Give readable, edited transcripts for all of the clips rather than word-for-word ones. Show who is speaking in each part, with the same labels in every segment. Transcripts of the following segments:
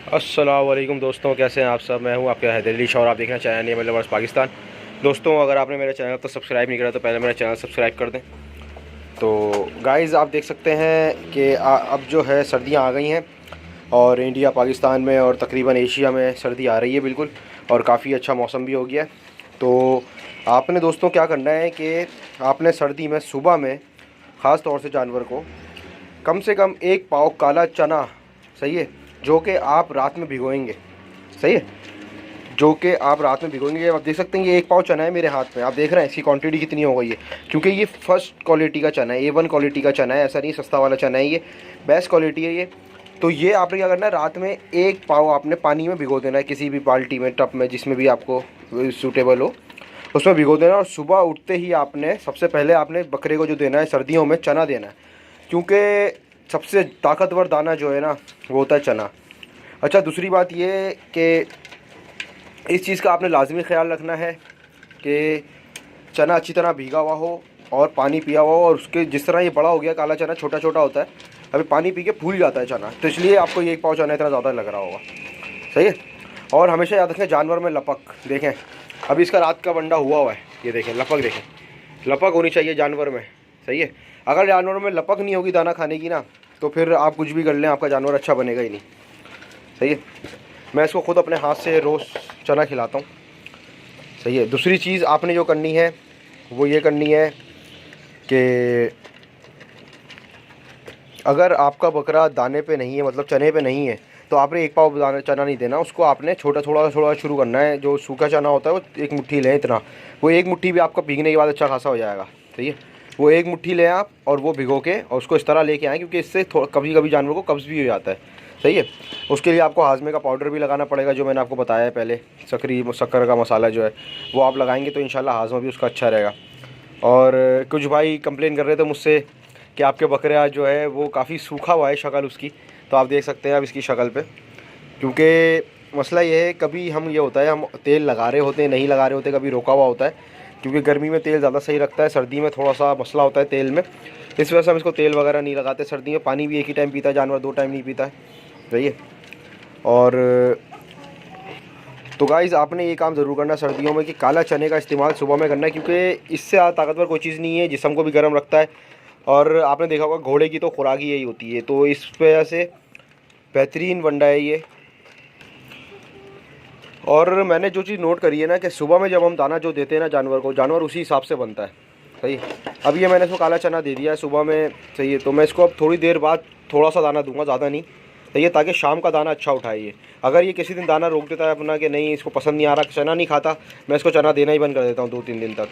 Speaker 1: अस्सलाम वालेकुम दोस्तों, कैसे हैं आप सब। मैं हूं आपके हैदर अली शाह और आप देखना चैनल नहीं मतलब पाकिस्तान। दोस्तों, अगर आपने मेरे चैनल को सब्सक्राइब नहीं करा तो पहले मेरा चैनल सब्सक्राइब कर दें। तो गाइज़, आप देख सकते हैं कि अब जो है सर्दियां आ गई हैं और इंडिया पाकिस्तान में और तकरीबन एशिया में सर्दी आ रही है बिल्कुल, और काफ़ी अच्छा मौसम भी हो गया है। तो आपने दोस्तों क्या करना है कि आपने सर्दी में सुबह में ख़ास तौर से जानवर को कम से कम 1 पाव काला चना, सही है, जो कि आप रात में भिगोएंगे, सही है, जो कि आप रात में भिगोएंगे। आप देख सकते हैं ये 1 पाव चना है मेरे हाथ में, आप देख रहे हैं इसकी क्वांटिटी कितनी हो गई है, क्योंकि ये फर्स्ट क्वालिटी का चना है, A1 क्वालिटी का चना है, ऐसा नहीं सस्ता वाला चना है, ये बेस्ट क्वालिटी है ये। तो ये आपने क्या करना है, रात में 1 पाव आपने पानी में भिगो देना है, किसी भी बाल्टी में, टब में, जिसमें भी आपको सूटेबल हो उसमें भिगो देना। और सुबह उठते ही आपने सबसे पहले आपने बकरे को जो देना है सर्दियों में, चना देना है, क्योंकि सबसे ताकतवर दाना जो है ना वो होता है चना। अच्छा, दूसरी बात ये कि इस चीज़ का आपने लाजमी ख्याल रखना है कि चना अच्छी तरह भीगा हुआ हो और पानी पिया हुआ हो, और उसके जिस तरह ये बड़ा हो गया, काला चना छोटा छोटा होता है, अभी पानी पी के फूल जाता है चना, तो इसलिए आपको ये 1 पाव चना इतना ज़्यादा लग रहा होगा, सही है। और हमेशा याद रखें जानवर में लपक, देखें अभी इसका रात का वंडा हुआ है, ये देखें लपक, देखें लपक होनी चाहिए जानवर में, सही है। अगर जानवर में लपक नहीं होगी दाना खाने की ना, तो फिर आप कुछ भी कर लें, आपका जानवर अच्छा बनेगा ही नहीं, सही है। मैं इसको खुद अपने हाथ से रोज़ चना खिलाता हूँ, सही है। दूसरी चीज़ आपने जो करनी है वो ये करनी है कि अगर आपका बकरा दाने पे नहीं है, मतलब चने पे नहीं है, तो आपने 1 पाव दाना चना नहीं देना उसको, आपने छोटा थोड़ा थोड़ा शुरू करना है। जो सूखा चना होता है वो 1 मुट्ठी लें, इतना, वो 1 मुट्ठी भी आपका भीगने के बाद अच्छा खासा हो जाएगा, सही है। वो 1 मुट्ठी लें आप और वो भिगो के और उसको इस तरह लेके आएँ, क्योंकि इससे कभी कभी जानवर को कब्ज़ भी हो जाता है, सही है। उसके लिए आपको हाजमे का पाउडर भी लगाना पड़ेगा, जो मैंने आपको बताया है पहले, शक्कर का मसाला जो है वो आप लगाएंगे तो इंशाल्लाह हाजमा भी उसका अच्छा रहेगा। और कुछ भाई कंप्लेन कर रहे थे मुझसे कि आपके बकरा जो है वो काफ़ी सूखा हुआ है शक्ल उसकी, तो आप देख सकते हैं अब इसकी शक्ल पे, क्योंकि मसला ये है, कभी हम ये होता है हम तेल लगा रहे होते हैं, नहीं लगा रहे होते, कभी रोका हुआ होता है, क्योंकि गर्मी में तेल ज़्यादा सही रखता है, सर्दी में थोड़ा सा मसला होता है तेल में, इस वजह से हम इसको तेल वगैरह नहीं लगाते। सर्दी में पानी भी एक ही टाइम पीता है जानवर, 2 टाइम नहीं पीता है, सही है। और तो गाइज़, आपने ये काम ज़रूर करना सर्दियों में कि काला चने का इस्तेमाल सुबह में करना है, क्योंकि इससे ज़्यादा ताकतवर कोई चीज़ नहीं है, जिस्म को भी गर्म रखता है। और आपने देखा होगा घोड़े की तो खुराक ही यही होती है, तो इस वजह से बेहतरीन वंडा है ये। और मैंने जो चीज़ नोट करी है ना कि सुबह में जब हम दाना जो देते हैं ना जानवर को, जानवर उसी हिसाब से बनता है, सही। अब ये मैंने इसको काला चना दे दिया है सुबह में, सही है, तो मैं इसको अब थोड़ी देर बाद थोड़ा सा दाना दूंगा, ज़्यादा नहीं, सही है, ताकि शाम का दाना अच्छा उठाए ये। अगर ये किसी दिन दाना रोक देता है अपना कि नहीं इसको पसंद नहीं आ रहा, चना नहीं खाता, मैं इसको चना देना ही बंद कर देता हूँ 2-3 दिन तक,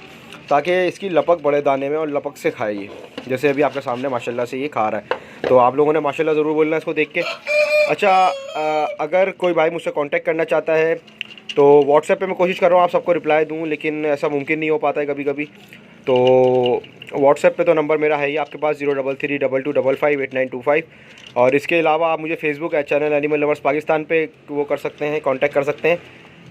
Speaker 1: ताकि इसकी लपक बढ़े दाने में और लपक से खाए ये, जैसे अभी आपके सामने माशाल्लाह से ये खा रहा है। तो आप लोगों ने माशाल्लाह ज़रूर बोलना इसको देख के। अच्छा, अगर कोई भाई मुझसे कांटेक्ट करना चाहता है तो व्हाट्सएप पे मैं कोशिश कर रहा हूँ आप सबको रिप्लाई दूँ, लेकिन ऐसा मुमकिन नहीं हो पाता है कभी कभी। तो व्हाट्सएप पे तो नंबर मेरा है ही आपके पास, 03322558925। और इसके अलावा आप मुझे Facebook channel animal lovers Pakistan पे वो कर सकते हैं, कांटेक्ट कर सकते हैं।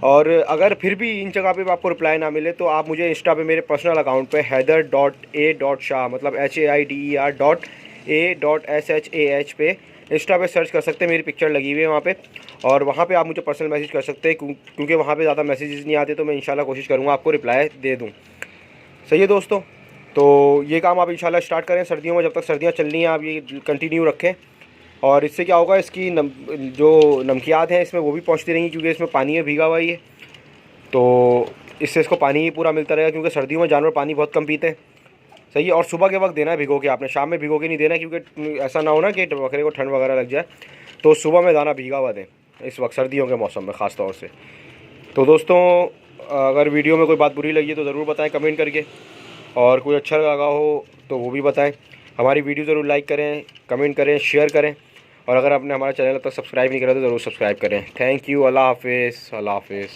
Speaker 1: और अगर फिर भी इन जगह पे आपको रिप्लाई ना मिले तो आप मुझे इंस्टा पे मेरे पर्सनल अकाउंट पे हैदर.a.शाह, मतलब HAIDER.A.SHAH पे इंस्टा पे सर्च कर सकते हैं, मेरी पिक्चर लगी हुई है वहाँ पे, और वहाँ पे आप मुझे पर्सनल मैसेज कर सकते हैं, क्योंकि वहाँ पे ज़्यादा मैसेजेस नहीं आते, तो मैं इंशाल्लाह कोशिश करूँगा आपको रिप्लाई दे दूँ, सही है दोस्तों। तो ये काम आप इंशाल्लाह स्टार्ट करें सर्दियों में, जब तक सर्दियाँ चल रही हैं आप ये कंटिन्यू रखें। और इससे क्या होगा, इसकी जो नमकियात हैं इसमें वो भी पहुँचती रहेंगी, क्योंकि इसमें पानी में भीगा हुआ है ये, तो इससे इसको पानी ही पूरा मिलता रहेगा, क्योंकि सर्दियों में जानवर पानी बहुत कम पीते हैं, सही है। और सुबह के वक्त देना है भिगो के, आपने शाम में भिगो के नहीं देना, क्योंकि ऐसा ना हो ना कि बकरे को ठंड वगैरह लग जाए, तो सुबह में दाना भीगा हुआ दें इस वक्त सर्दियों के मौसम में ख़ास तौर से। तो दोस्तों, अगर वीडियो में कोई बात बुरी लगी है तो ज़रूर बताएं कमेंट करके, और कोई अच्छा लगा हो तो वो भी बताएं। हमारी वीडियो ज़रूर लाइक करें, कमेंट करें, शेयर करें, और अगर आपने हमारा चैनल तक सब्सक्राइब नहीं करा तो ज़रूर सब्सक्राइब करें। Thank you. अल्लाह हाफिज़। अल्लाह हाफिज़।